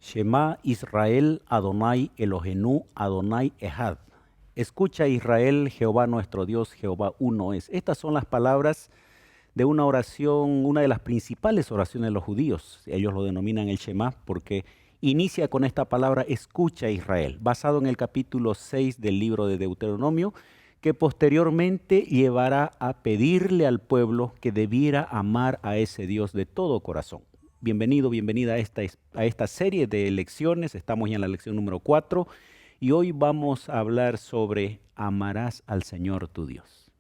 Shema Israel Adonai Elohenu Adonai Echad. Escucha Israel, Jehová nuestro Dios, Jehová uno es. Estas son las palabras de una oración, una de las principales oraciones de los judíos. Ellos lo denominan el Shema porque inicia con esta palabra, escucha Israel, basado en el capítulo 6 del libro de Deuteronomio, que posteriormente llevará a pedirle al pueblo que debiera amar a ese Dios de todo corazón. Bienvenido, bienvenida a esta serie de lecciones. Estamos ya en la lección número 4 y hoy vamos a hablar sobre amarás al Señor tu Dios.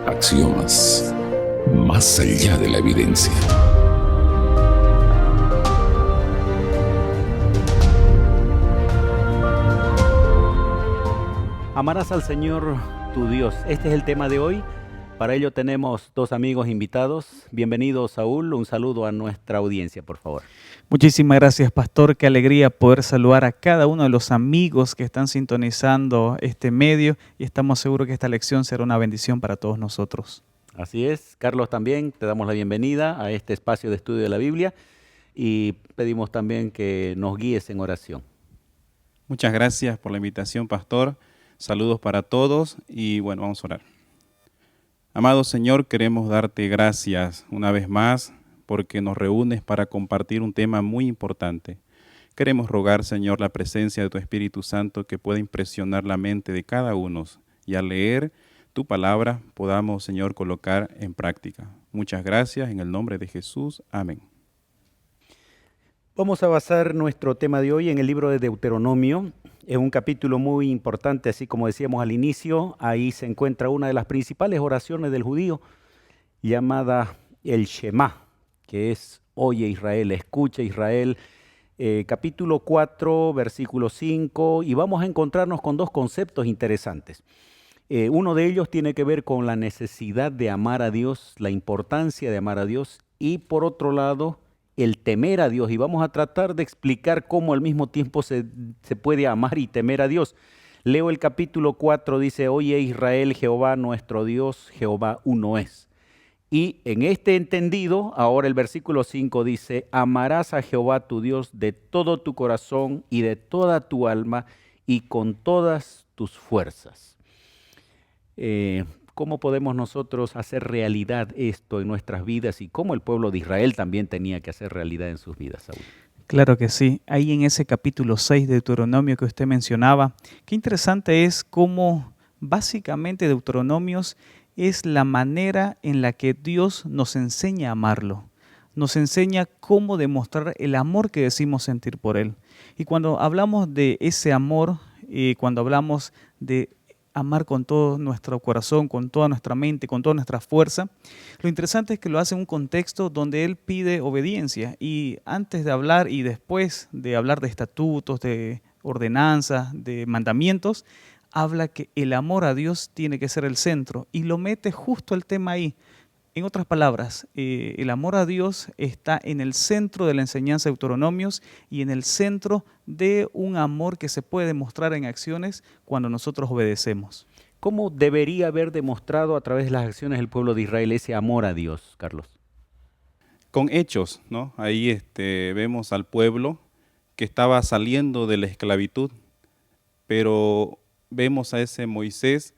Axiomas, más allá de la evidencia. Amarás al Señor tu Dios. Este es el tema de hoy. Para ello tenemos dos amigos invitados. Bienvenido, Saúl. Un saludo a nuestra audiencia, por favor. Muchísimas gracias, pastor. Qué alegría poder saludar a cada uno de los amigos que están sintonizando este medio y estamos seguros que esta lección será una bendición para todos nosotros. Así es. Carlos, también te damos la bienvenida a este espacio de estudio de la Biblia y pedimos también que nos guíes en oración. Muchas gracias por la invitación, pastor. Saludos para todos y bueno, vamos a orar. Amado Señor, queremos darte gracias una vez más porque nos reúnes para compartir un tema muy importante. Queremos rogar, Señor, la presencia de tu Espíritu Santo que pueda impresionar la mente de cada uno y al leer tu palabra podamos, Señor, colocar en práctica. Muchas gracias en el nombre de Jesús. Amén. Vamos a basar nuestro tema de hoy en el libro de Deuteronomio. Es un capítulo muy importante, así como decíamos al inicio. Ahí se encuentra una de las principales oraciones del judío, llamada el Shema, que es oye Israel, escucha Israel. Capítulo 4, versículo 5, y vamos a encontrarnos con dos conceptos interesantes. Uno de ellos tiene que ver con la necesidad de amar a Dios, la importancia de amar a Dios, y por otro lado, el temer a Dios. Y vamos a tratar de explicar cómo al mismo tiempo se puede amar y temer a Dios. Leo el capítulo 4, dice, oye Israel, Jehová nuestro Dios, Jehová uno es. Y en este entendido, ahora el versículo 5 dice, amarás a Jehová tu Dios de todo tu corazón y de toda tu alma y con todas tus fuerzas. ¿Cómo podemos nosotros hacer realidad esto en nuestras vidas y cómo el pueblo de Israel también tenía que hacer realidad en sus vidas, Saúl? Claro que sí. Ahí en ese capítulo 6 de Deuteronomio que usted mencionaba, qué interesante es cómo básicamente Deuteronomios es la manera en la que Dios nos enseña a amarlo. Nos enseña cómo demostrar el amor que decimos sentir por Él. Y cuando hablamos de ese amor, cuando hablamos de amar con todo nuestro corazón, con toda nuestra mente, con toda nuestra fuerza, lo interesante es que lo hace en un contexto donde Él pide obediencia. Y antes de hablar y después de hablar de estatutos, de ordenanzas, de mandamientos, habla que el amor a Dios tiene que ser el centro y lo mete justo el tema ahí. En otras palabras, el amor a Dios está en el centro de la enseñanza de Deuteronomios y en el centro de un amor que se puede demostrar en acciones cuando nosotros obedecemos. ¿Cómo debería haber demostrado a través de las acciones del pueblo de Israel ese amor a Dios, Carlos? Con hechos, ¿no? Ahí vemos al pueblo que estaba saliendo de la esclavitud, pero vemos a ese Moisés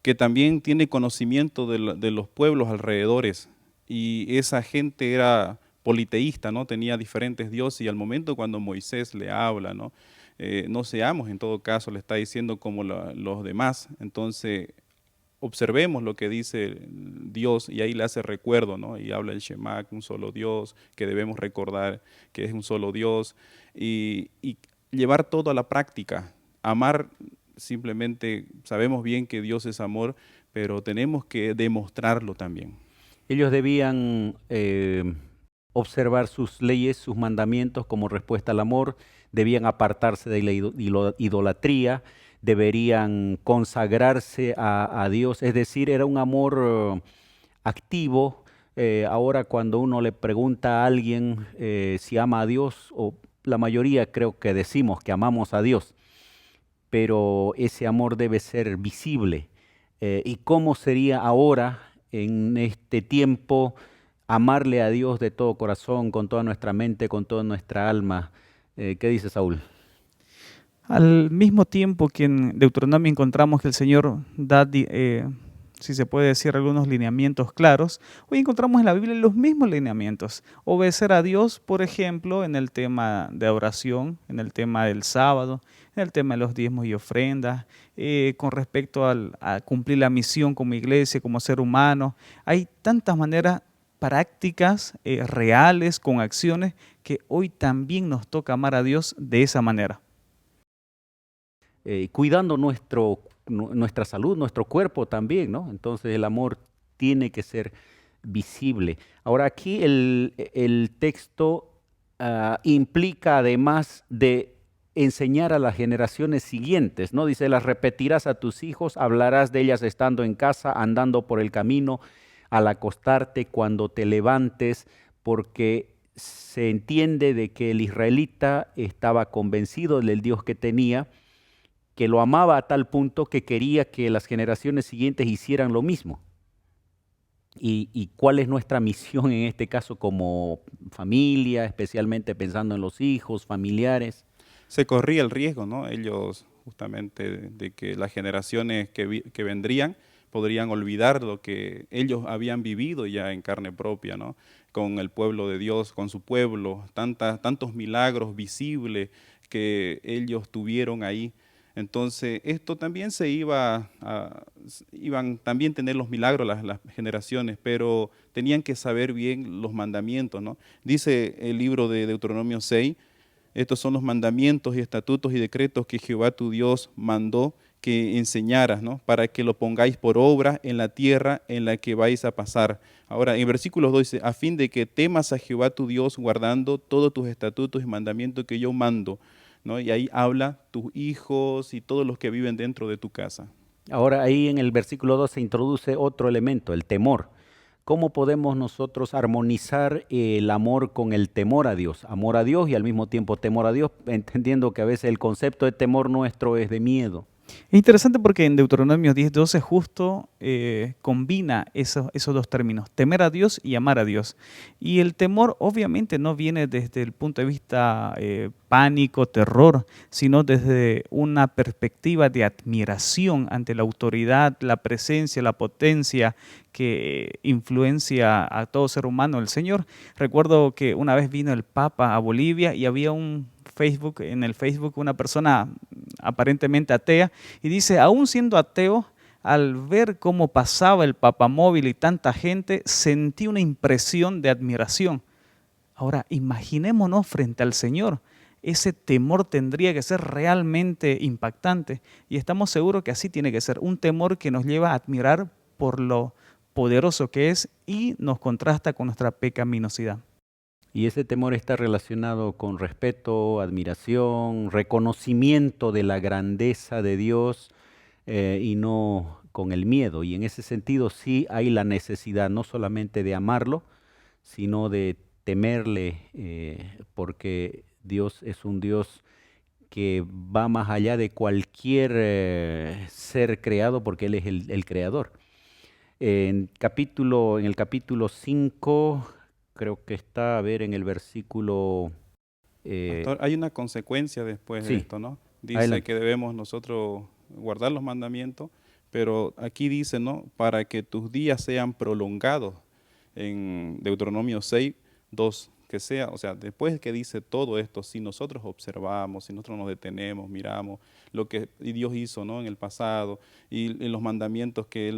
que también tiene conocimiento de los pueblos alrededores y esa gente era politeísta, ¿no? Tenía diferentes dioses y al momento cuando Moisés le habla, ¿no? No seamos, en todo caso, le está diciendo como los demás. Entonces, observemos lo que dice Dios y ahí le hace recuerdo, ¿no? Y habla el Shema, un solo Dios, que debemos recordar que es un solo Dios y llevar todo a la práctica, amar. Simplemente sabemos bien que Dios es amor, pero tenemos que demostrarlo también. Ellos debían observar sus leyes, sus mandamientos como respuesta al amor, debían apartarse de la idolatría, deberían consagrarse a Dios, es decir, era un amor activo. Ahora cuando uno le pregunta a alguien si ama a Dios, o la mayoría creo que decimos que amamos a Dios, pero ese amor debe ser visible. ¿Y cómo sería ahora, en este tiempo, amarle a Dios de todo corazón, con toda nuestra mente, con toda nuestra alma. ¿Qué dice Saúl? Al mismo tiempo que en Deuteronomio encontramos que el Señor da, si se puede decir, algunos lineamientos claros, hoy encontramos en la Biblia los mismos lineamientos. Obedecer a Dios, por ejemplo, en el tema de oración, en el tema del sábado, en el tema de los diezmos y ofrendas, con respecto a cumplir la misión como iglesia, como ser humano. Hay tantas maneras prácticas, reales, con acciones, que hoy también nos toca amar a Dios de esa manera. Cuidando nuestra salud, nuestro cuerpo también, ¿no? Entonces el amor tiene que ser visible. Ahora aquí el texto implica, además de enseñar a las generaciones siguientes, ¿no? Dice, las repetirás a tus hijos, hablarás de ellas estando en casa, andando por el camino, al acostarte, cuando te levantes, porque se entiende de que el israelita estaba convencido del Dios que tenía, que lo amaba a tal punto que quería que las generaciones siguientes hicieran lo mismo. ¿Y cuál es nuestra misión en este caso como familia, especialmente pensando en los hijos, familiares? Se corría el riesgo, ¿no? Ellos justamente de que las generaciones que vendrían podrían olvidar lo que ellos habían vivido ya en carne propia, ¿no? Con el pueblo de Dios, con su pueblo, tantos milagros visibles que ellos tuvieron ahí. Entonces, esto también iban también a tener los milagros las generaciones, pero tenían que saber bien los mandamientos, ¿no? Dice el libro de Deuteronomio 6, estos son los mandamientos y estatutos y decretos que Jehová tu Dios mandó que enseñaras, ¿no? Para que lo pongáis por obra en la tierra en la que vais a pasar. Ahora, en versículos 2 dice, a fin de que temas a Jehová tu Dios guardando todos tus estatutos y mandamientos que yo mando, ¿no? Y ahí habla tus hijos y todos los que viven dentro de tu casa. Ahora ahí en el versículo 2 se introduce otro elemento, el temor. ¿Cómo podemos nosotros armonizar el amor con el temor a Dios? Amor a Dios y al mismo tiempo temor a Dios, entendiendo que a veces el concepto de temor nuestro es de miedo. Es interesante porque en Deuteronomio 10:12 justo combina esos dos términos, temer a Dios y amar a Dios. Y el temor obviamente no viene desde el punto de vista pánico, terror, sino desde una perspectiva de admiración ante la autoridad, la presencia, la potencia que influencia a todo ser humano, el Señor. Recuerdo que una vez vino el Papa a Bolivia y había en el Facebook una persona aparentemente atea y dice, aún siendo ateo, al ver cómo pasaba el papamóvil y tanta gente, sentí una impresión de admiración. Ahora, imaginémonos frente al Señor. Ese temor tendría que ser realmente impactante y estamos seguros que así tiene que ser. Un temor que nos lleva a admirar por lo poderoso que es y nos contrasta con nuestra pecaminosidad. Y ese temor está relacionado con respeto, admiración, reconocimiento de la grandeza de Dios y no con el miedo. Y en ese sentido sí hay la necesidad no solamente de amarlo, sino de temerle, porque Dios es un Dios que va más allá de cualquier ser creado, porque Él es el creador. En el capítulo 5... creo que está, a ver, en el versículo... Pastor, hay una consecuencia después sí, de esto, ¿no? Dice adelante. que debemos nosotros guardar los mandamientos, pero aquí dice, ¿no? Para que tus días sean prolongados, en Deuteronomio 6, 2, que sea, o sea, después que dice todo esto, si nosotros observamos, si nosotros nos detenemos, miramos lo que Dios hizo, ¿no? En el pasado y en los mandamientos que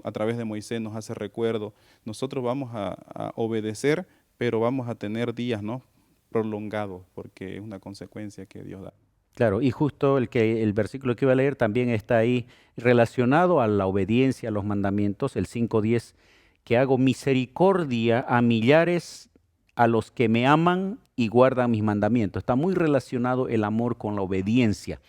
a través de Moisés nos hace recuerdo, nosotros vamos a obedecer, pero vamos a tener días, ¿no? Prolongados, porque es una consecuencia que Dios da. Claro, y justo el versículo que iba a leer también está ahí relacionado a la obediencia a los mandamientos, el 5:10, que hago misericordia a millares a los que me aman y guardan mis mandamientos. Está muy relacionado el amor con la obediencia,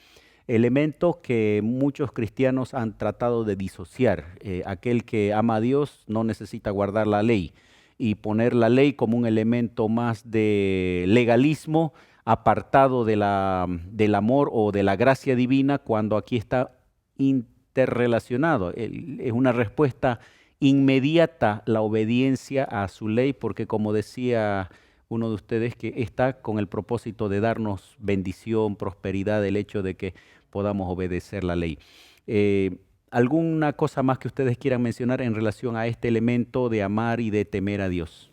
elementos que muchos cristianos han tratado de disociar. Aquel que ama a Dios no necesita guardar la ley y poner la ley como un elemento más de legalismo apartado del amor o de la gracia divina, cuando aquí está interrelacionado. Es una respuesta inmediata la obediencia a su ley, porque como decía uno de ustedes, que está con el propósito de darnos bendición, prosperidad, el hecho de que podamos obedecer la ley. ¿Alguna cosa más que ustedes quieran mencionar en relación a este elemento de amar y de temer a Dios?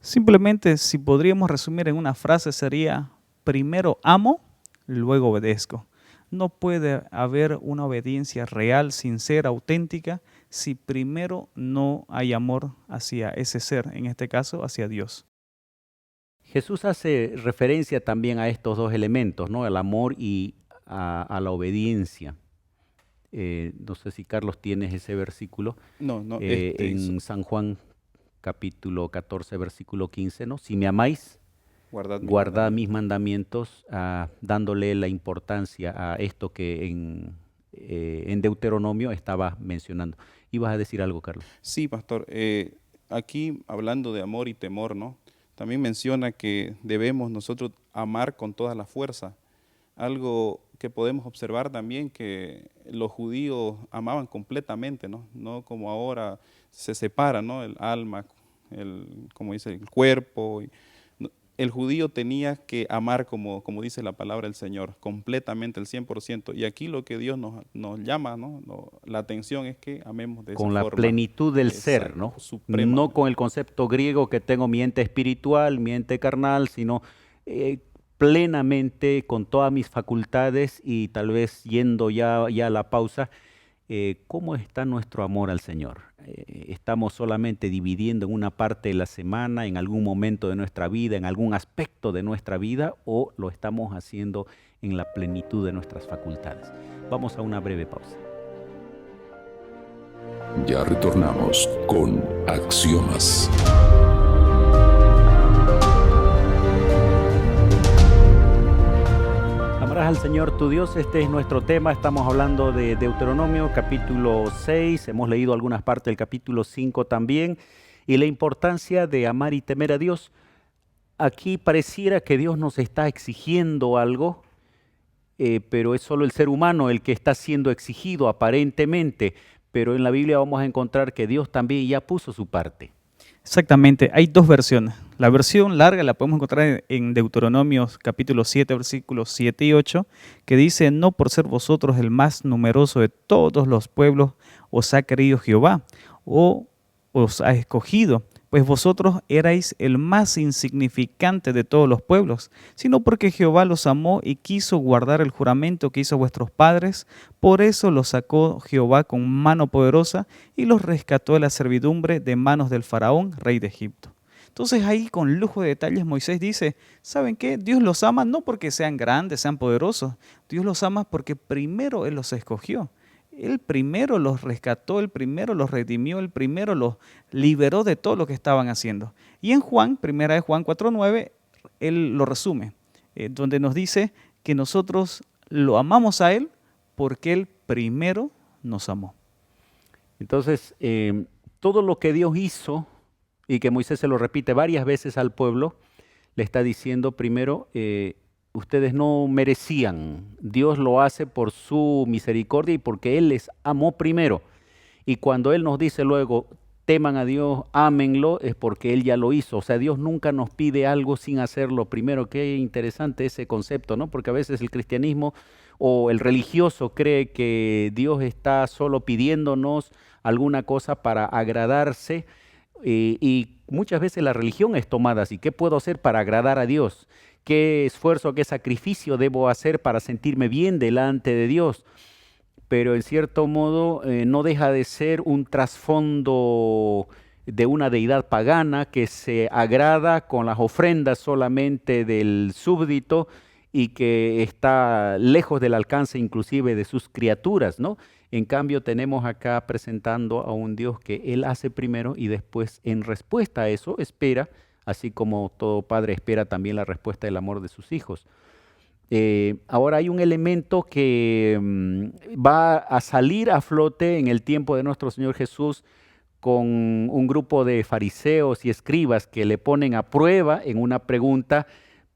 Simplemente, si podríamos resumir en una frase, sería: primero amo, luego obedezco. No puede haber una obediencia real, sincera, auténtica, si primero no hay amor hacia ese ser, en este caso, hacia Dios. Jesús hace referencia también a estos dos elementos, ¿no? Al amor y a la obediencia. No sé si Carlos tienes ese versículo. No, En San Juan capítulo 14, versículo 15, ¿no? Si me amáis, guardad mis mandamientos, dándole la importancia a esto que en Deuteronomio estaba mencionando. ¿Ibas a decir algo, Carlos? Sí, pastor. Aquí hablando de amor y temor, ¿no? También menciona que debemos nosotros amar con toda la fuerza. Algo que podemos observar también, que los judíos amaban completamente, ¿no? No como ahora se separa, ¿no? El alma, como dice, el cuerpo. El judío tenía que amar, como dice la palabra del Señor, completamente, el 100%. Y aquí lo que Dios nos llama, ¿no? La atención es que amemos de esa forma. Con la plenitud del ser, ¿no? Suprema. No con el concepto griego que tengo mi ente espiritual, mi ente carnal, sino plenamente con todas mis facultades. Y tal vez yendo ya a la pausa, ¿cómo está nuestro amor al Señor? ¿Estamos solamente dividiendo en una parte de la semana, en algún momento de nuestra vida, en algún aspecto de nuestra vida, o lo estamos haciendo en la plenitud de nuestras facultades? Vamos a una breve pausa. Ya retornamos con Axiomas. Amarás al Señor tu Dios, este es nuestro tema. Estamos hablando de Deuteronomio capítulo 6, hemos leído algunas partes del capítulo 5 también, y la importancia de amar y temer a Dios. Aquí pareciera que Dios nos está exigiendo algo, pero es solo el ser humano el que está siendo exigido aparentemente, pero en la Biblia vamos a encontrar que Dios también ya puso su parte. Exactamente, hay dos versiones. La versión larga la podemos encontrar en Deuteronomio capítulo 7, versículos 7 y 8, que dice: no por ser vosotros el más numeroso de todos los pueblos os ha querido Jehová, o os ha escogido, pues vosotros erais el más insignificante de todos los pueblos, sino porque Jehová los amó y quiso guardar el juramento que hizo a vuestros padres. Por eso los sacó Jehová con mano poderosa y los rescató de la servidumbre de manos del faraón, rey de Egipto. Entonces ahí, con lujo de detalles, Moisés dice: ¿saben qué? Dios los ama no porque sean grandes, sean poderosos. Dios los ama porque primero Él los escogió. Él primero los rescató, Él primero los redimió, Él primero los liberó de todo lo que estaban haciendo. Y en Juan, primera de Juan 4:9, Él lo resume, donde nos dice que nosotros lo amamos a Él porque Él primero nos amó. Entonces, todo lo que Dios hizo, y que Moisés se lo repite varias veces al pueblo, le está diciendo primero, ustedes no merecían. Dios lo hace por su misericordia y porque Él les amó primero. Y cuando Él nos dice luego, teman a Dios, ámenlo, es porque Él ya lo hizo. O sea, Dios nunca nos pide algo sin hacerlo primero. Qué interesante ese concepto, ¿no? Porque a veces el cristianismo o el religioso cree que Dios está solo pidiéndonos alguna cosa para agradarse. Y muchas veces la religión es tomada así. ¿Qué puedo hacer para agradar a Dios? ¿Qué esfuerzo, qué sacrificio debo hacer para sentirme bien delante de Dios? Pero en cierto modo no deja de ser un trasfondo de una deidad pagana que se agrada con las ofrendas solamente del súbdito y que está lejos del alcance inclusive de sus criaturas, ¿no? En cambio tenemos acá presentando a un Dios que Él hace primero y después en respuesta a eso espera, así como todo padre espera también la respuesta del amor de sus hijos. Ahora hay un elemento que va a salir a flote en el tiempo de nuestro Señor Jesús con un grupo de fariseos y escribas que le ponen a prueba en una pregunta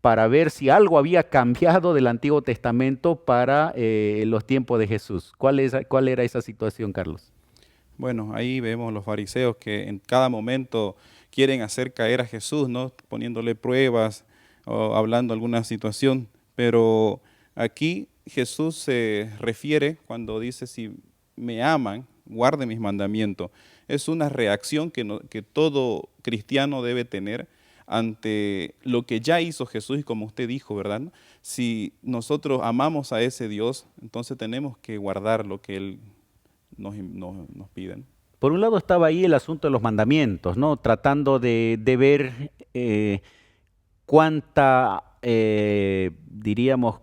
para ver si algo había cambiado del Antiguo Testamento para los tiempos de Jesús. ¿Cuál era esa situación, Carlos? Bueno, ahí vemos los fariseos que en cada momento quieren hacer caer a Jesús, ¿no? Poniéndole pruebas o hablando alguna situación. Pero aquí Jesús se refiere cuando dice, si me aman, guarden mis mandamientos. Es una reacción que todo cristiano debe tener ante lo que ya hizo Jesús y como usted dijo, ¿verdad? Si nosotros amamos a ese Dios, entonces tenemos que guardar lo que Él nos pide. Por un lado estaba ahí el asunto de los mandamientos, ¿no? Tratando de ver cuánta, diríamos,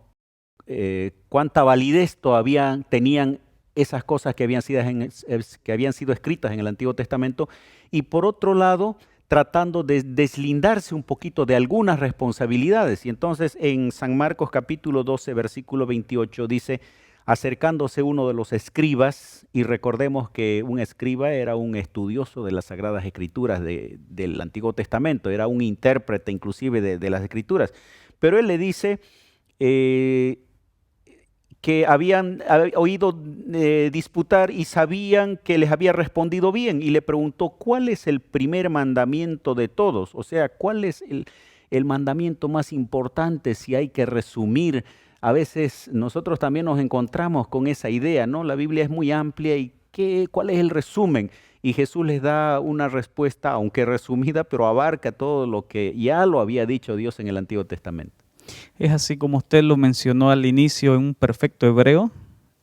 cuánta validez todavía tenían esas cosas que habían sido escritas en el Antiguo Testamento, y por otro lado, tratando de deslindarse un poquito de algunas responsabilidades. Y entonces en San Marcos capítulo 12, versículo 28 dice, acercándose uno de los escribas, y recordemos que un escriba era un estudioso de las Sagradas Escrituras del Antiguo Testamento, era un intérprete inclusive de las Escrituras, pero él le dice que habían oído disputar y sabían que les había respondido bien, y le preguntó, ¿cuál es el primer mandamiento de todos? O sea, ¿cuál es el mandamiento más importante si hay que resumir? A veces nosotros también nos encontramos con esa idea, ¿no? La Biblia es muy amplia y ¿cuál es el resumen? Y Jesús les da una respuesta, aunque resumida, pero abarca todo lo que ya lo había dicho Dios en el Antiguo Testamento. Es así como usted lo mencionó al inicio en un perfecto hebreo,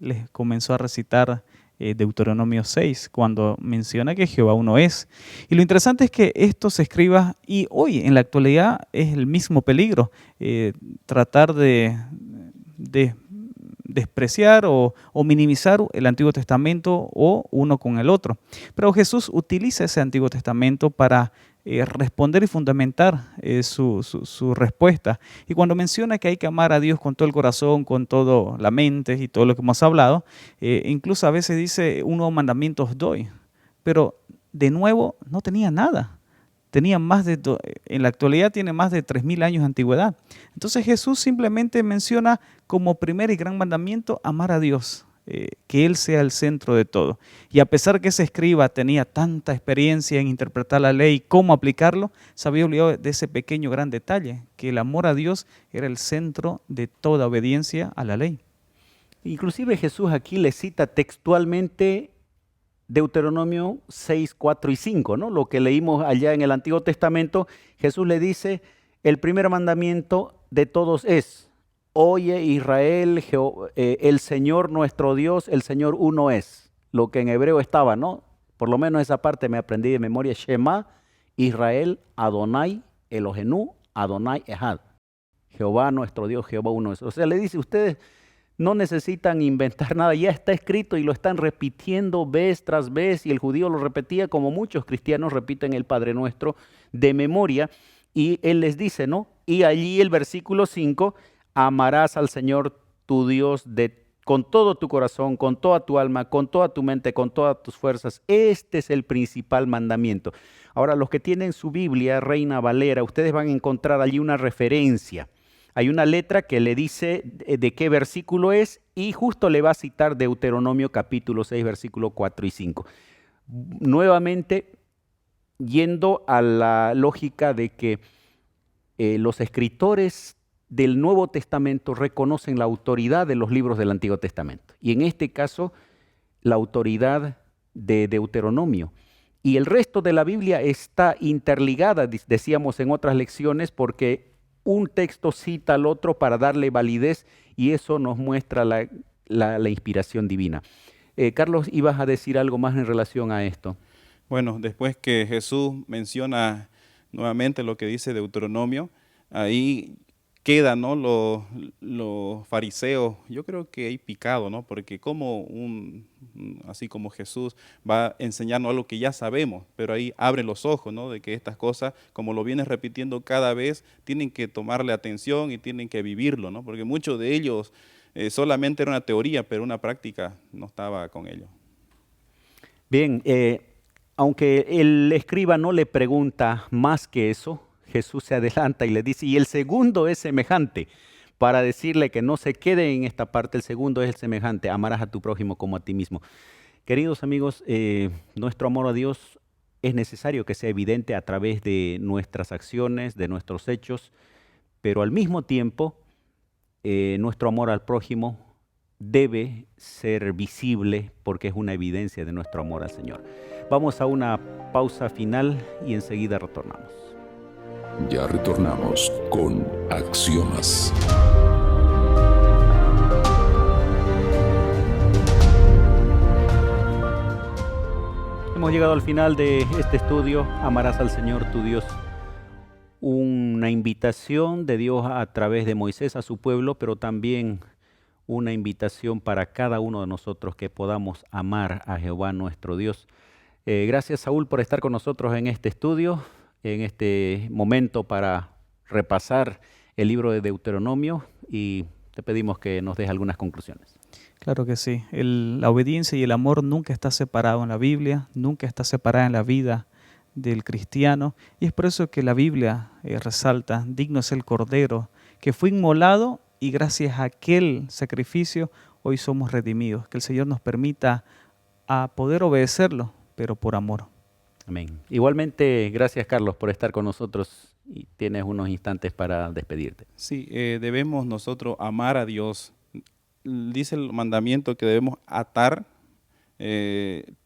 les comenzó a recitar Deuteronomio 6, cuando menciona que Jehová uno es. Y lo interesante es que esto se escriba, y hoy en la actualidad es el mismo peligro, tratar de despreciar o minimizar el Antiguo Testamento o uno con el otro. Pero Jesús utiliza ese Antiguo Testamento para responder y fundamentar su respuesta. Y cuando menciona que hay que amar a Dios con todo el corazón, con toda la mente y todo lo que hemos hablado, incluso a veces dice, un nuevo mandamiento os doy. Pero de nuevo no tenía nada. En la actualidad tiene más de 3.000 años de antigüedad. Entonces Jesús simplemente menciona como primer y gran mandamiento amar a Dios, que Él sea el centro de todo. Y a pesar que ese escriba tenía tanta experiencia en interpretar la ley y cómo aplicarlo, se había olvidado de ese pequeño gran detalle, que el amor a Dios era el centro de toda obediencia a la ley. Inclusive Jesús aquí le cita textualmente Deuteronomio 6, 4 y 5, ¿no? Lo que leímos allá en el Antiguo Testamento. Jesús le dice, el primer mandamiento de todos es, oye Israel, el Señor nuestro Dios, el Señor uno es. Lo que en hebreo estaba, ¿no? Por lo menos esa parte me aprendí de memoria. Shema, Israel, Adonai, Elohenu, Adonai Echad. Jehová nuestro Dios, Jehová uno es. O sea, le dice, ustedes no necesitan inventar nada, ya está escrito y lo están repitiendo vez tras vez, y el judío lo repetía como muchos cristianos repiten el Padre Nuestro de memoria, y él les dice, ¿no? Y allí el versículo 5, amarás al Señor tu Dios con todo tu corazón, con toda tu alma, con toda tu mente, con todas tus fuerzas. Este es el principal mandamiento. Ahora, los que tienen su Biblia, Reina Valera, ustedes van a encontrar allí una referencia. Hay una letra que le dice de qué versículo es, y justo le va a citar Deuteronomio capítulo 6, versículo 4 y 5. Nuevamente, yendo a la lógica de que los escritores del Nuevo Testamento reconocen la autoridad de los libros del Antiguo Testamento. Y en este caso, la autoridad de Deuteronomio. Y el resto de la Biblia está interligada, decíamos en otras lecciones, porque un texto cita al otro para darle validez, y eso nos muestra la inspiración divina. Carlos, ibas a decir algo más en relación a esto. Bueno, después que Jesús menciona nuevamente lo que dice Deuteronomio, ahí quedan, ¿no?, los fariseos, yo creo que hay picado, ¿no? Porque así como Jesús va a enseñarnos algo que ya sabemos, pero ahí abre los ojos, ¿no?, de que estas cosas, como lo vienes repitiendo cada vez, tienen que tomarle atención y tienen que vivirlo, ¿no? Porque muchos de ellos solamente era una teoría, pero una práctica no estaba con ellos. Bien, aunque el escriba no le pregunta más que eso, Jesús se adelanta y le dice, y el segundo es semejante, para decirle que no se quede en esta parte. El segundo es el semejante, amarás a tu prójimo como a ti mismo. Queridos amigos, nuestro amor a Dios es necesario que sea evidente a través de nuestras acciones, de nuestros hechos, pero al mismo tiempo nuestro amor al prójimo debe ser visible porque es una evidencia de nuestro amor al Señor. Vamos a una pausa final y enseguida retornamos. Ya retornamos con Axiomas. Hemos llegado al final de este estudio, Amarás al Señor tu Dios. Una invitación de Dios a través de Moisés a su pueblo, pero también una invitación para cada uno de nosotros que podamos amar a Jehová nuestro Dios. Gracias, Saúl, por estar con nosotros en este estudio, en este momento para repasar el libro de Deuteronomio, y te pedimos que nos des algunas conclusiones. Claro que sí. La obediencia y el amor nunca está separado en la Biblia, nunca está separada en la vida del cristiano, y es por eso que la Biblia resalta: digno es el Cordero que fue inmolado, y gracias a aquel sacrificio hoy somos redimidos. Que el Señor nos permita a poder obedecerlo, pero por amor. Amén. Igualmente, gracias, Carlos, por estar con nosotros, y tienes unos instantes para despedirte. Sí, debemos nosotros amar a Dios. Dice el mandamiento que debemos atar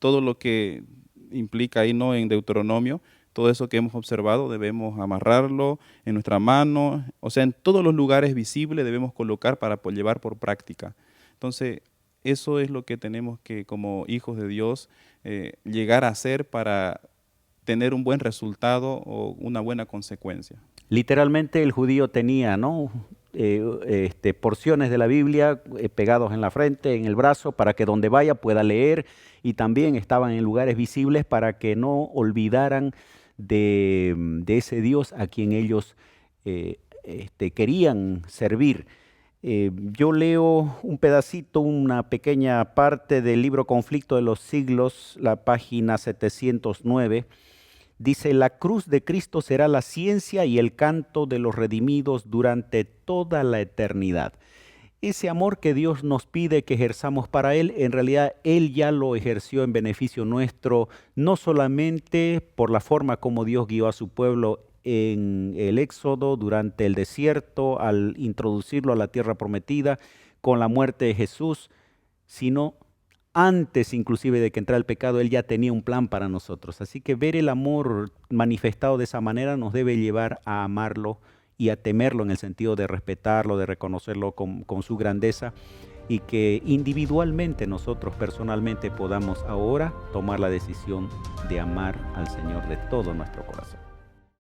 todo lo que implica ahí, ¿no?, en Deuteronomio. Todo eso que hemos observado debemos amarrarlo en nuestra mano, o sea, en todos los lugares visibles debemos colocar para llevar por práctica. Entonces, eso es lo que tenemos que, como hijos de Dios, llegar a hacer para tener un buen resultado o una buena consecuencia. Literalmente el judío tenía, ¿no?, porciones de la Biblia pegados en la frente, en el brazo, para que donde vaya pueda leer, y también estaban en lugares visibles para que no olvidaran de ese Dios a quien ellos querían servir. Yo leo un pedacito, una pequeña parte del libro Conflicto de los Siglos, la página 709. Dice: la cruz de Cristo será la ciencia y el canto de los redimidos durante toda la eternidad. Ese amor que Dios nos pide que ejerzamos para Él, en realidad Él ya lo ejerció en beneficio nuestro, no solamente por la forma como Dios guió a su pueblo en el Éxodo, durante el desierto, al introducirlo a la tierra prometida, con la muerte de Jesús, sino antes inclusive de que entrara el pecado. Él ya tenía un plan para nosotros. Así que ver el amor manifestado de esa manera nos debe llevar a amarlo y a temerlo, en el sentido de respetarlo, de reconocerlo con su grandeza, y que individualmente nosotros personalmente podamos ahora tomar la decisión de amar al Señor de todo nuestro corazón.